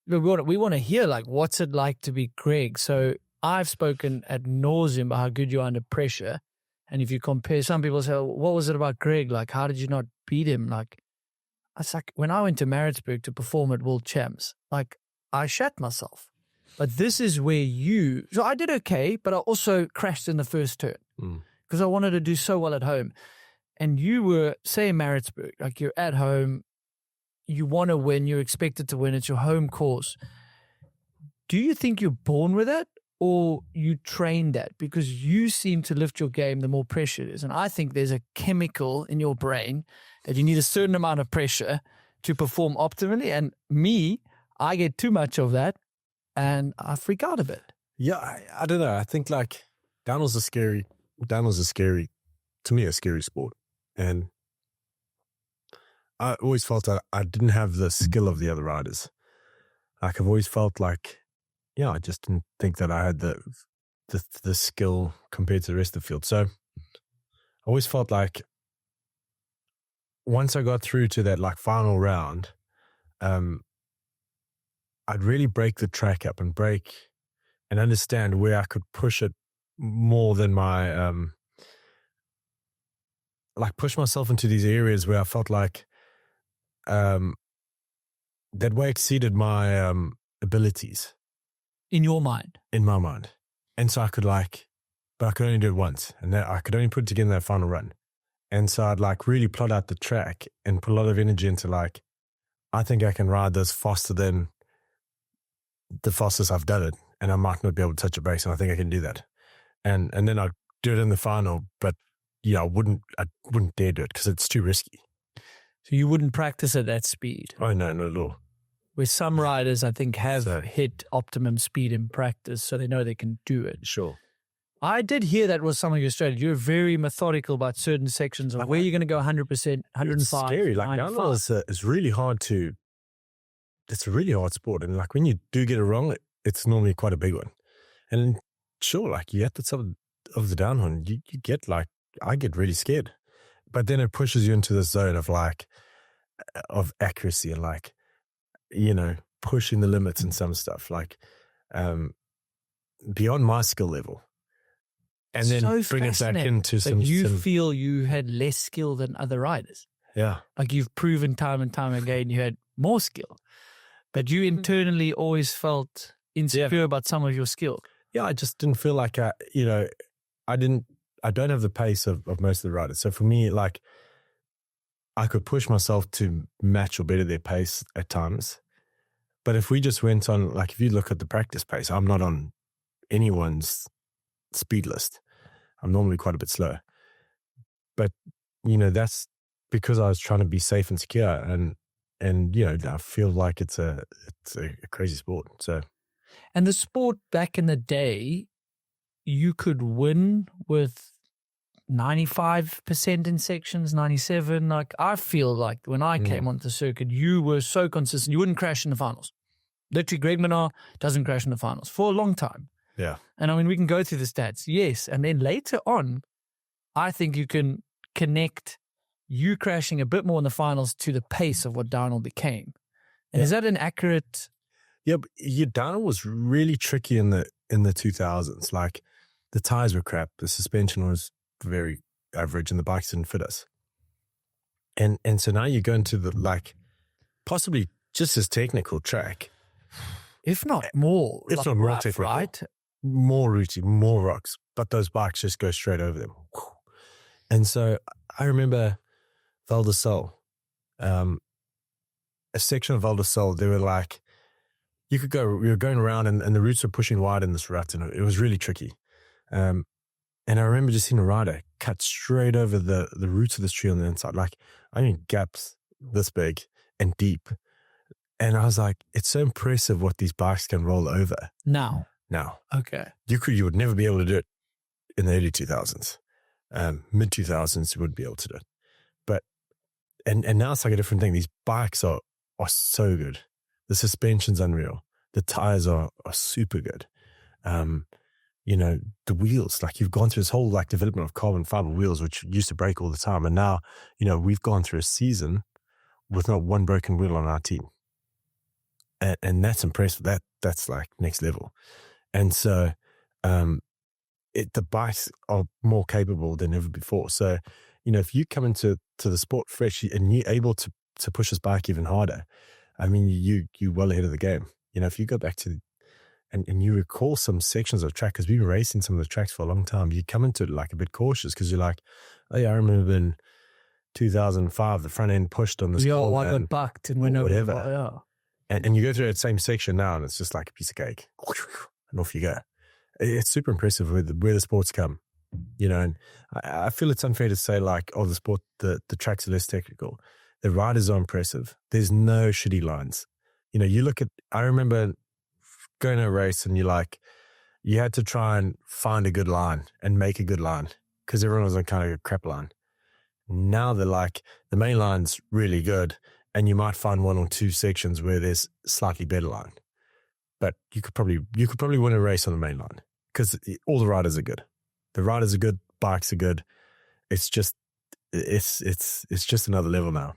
we want to hear, like, what's it like to be Greg? So I've spoken ad nauseum about how good you are under pressure. And if you compare, some people say, what was it about Greg? Like, how did you not beat him? Like, it's like when I went to Maritzburg to perform at World Champs, like, I shat myself. But this is where so I did okay, but I also crashed in the first turn because I wanted to do so well at home. And you were, say, in Maritzburg, like, you're at home, you want to win, you're expected to win, it's your home course. Do you think you're born with it or you train that? Because you seem to lift your game the more pressure it is. And I think there's a chemical in your brain that you need a certain amount of pressure to perform optimally. And I get too much of that and I freak out a bit. Yeah, I don't know. I think, like, downhill's a scary, to me, a scary sport. And I always felt that I didn't have the skill of the other riders. Like, I've always felt like, I just didn't think that I had the skill compared to the rest of the field. So I always felt like once I got through to that, like, final round, I'd really break the track up and understand where I could push it more than my, like, push myself into these areas where I felt like that way exceeded my abilities. In your mind? In my mind. And so I could, like, but I could only do it once. And that I could only put it together in that final run. And so I'd, like, really plot out the track and put a lot of energy into, like, I think I can ride this faster than the fastest I've done it. And I might not be able to touch a base. And I think I can do that. And then I'd do it in the final. But I wouldn't dare do it because it's too risky. So you wouldn't practice at that speed? Oh, no, not at all. Where some riders, I think, have hit optimum speed in practice, so they know they can do it. Sure. I did hear that was some of your strategy. You're very methodical about certain sections of where you're going to go 100%, 105. It's scary. Like, downhill is really hard it's a really hard sport. And, like, when you do get it wrong, it's normally quite a big one. And sure, like, you're at the top of the downhill, you get, like, I get really scared. But then it pushes you into the zone of, like, of accuracy and, like, pushing the limits and some stuff, like, beyond my skill level. And then bring it back into some... You feel you had less skill than other riders. Yeah. Like, you've proven time and time again you had more skill. But you internally always felt insecure about some of your skill. Yeah, I just didn't feel like I don't have the pace of most of the riders. So for me, like, I could push myself to match or better their pace at times. But if we just went on, like, if you look at the practice pace, I'm not on anyone's speed list. I'm normally quite a bit slower. But, that's because I was trying to be safe and secure. And I feel like it's a crazy sport. So, and the sport back in the day, you could win with 95% in sections, 97. Like, I feel like when I came onto the circuit, you were so consistent. You wouldn't crash in the finals. Literally, Greg Minnaar doesn't crash in the finals for a long time. Yeah. And I mean, we can go through the stats. Yes. And then later on, I think you can connect you crashing a bit more in the finals to the pace of what downhill became. And is that an accurate... Yeah, but your downhill was really tricky in the 2000s. Like, the tires were crap. The suspension was very average and the bikes didn't fit us. And so now you go into the, like, possibly just as technical track. If not more. If like not more rough, technical. right? More rooty, more rocks. But those bikes just go straight over them. And so I remember Val de Sol, a section of Val de Sol, they were like, we were going around and the routes were pushing wide in this rut and it was really tricky. And I remember just seeing a rider cut straight over the roots of this tree on the inside, like, I mean, gaps this big and deep. And I was like, it's so impressive what these bikes can roll over. Now. Okay. You would never be able to do it in the early 2000s. Mid 2000s, you wouldn't be able to do it. But, and now it's like a different thing. These bikes are so good. The suspension's unreal. The tires are super good. The wheels, like, you've gone through this whole, like, development of carbon fiber wheels, which used to break all the time. And now, we've gone through a season with not one broken wheel on our team. And that's impressive. That's like next level. And so the bikes are more capable than ever before. So, if you come into the sport fresh and you're able to push this bike even harder, I mean, you're well ahead of the game. If you go back to and you recall some sections of track, because we've been racing some of the tracks for a long time, you come into it like a bit cautious because you're like, oh yeah, I remember in 2005 the front end pushed on this. Yeah, I got bucked and went over. Whatever. Yeah. And you go through that same section now, and it's just like a piece of cake, and off you go. It's super impressive where the sports come, and I feel it's unfair to say like, oh, the tracks are less technical. The riders are impressive. There's no shitty lines. You look at, I remember going to a race and you had to try and find a good line and make a good line because everyone was on kind of a crap line. Now they're like, the main line's really good and you might find one or two sections where there's slightly better line. But you could probably win a race on the main line because all the riders are good. The riders are good, bikes are good. It's just another level now.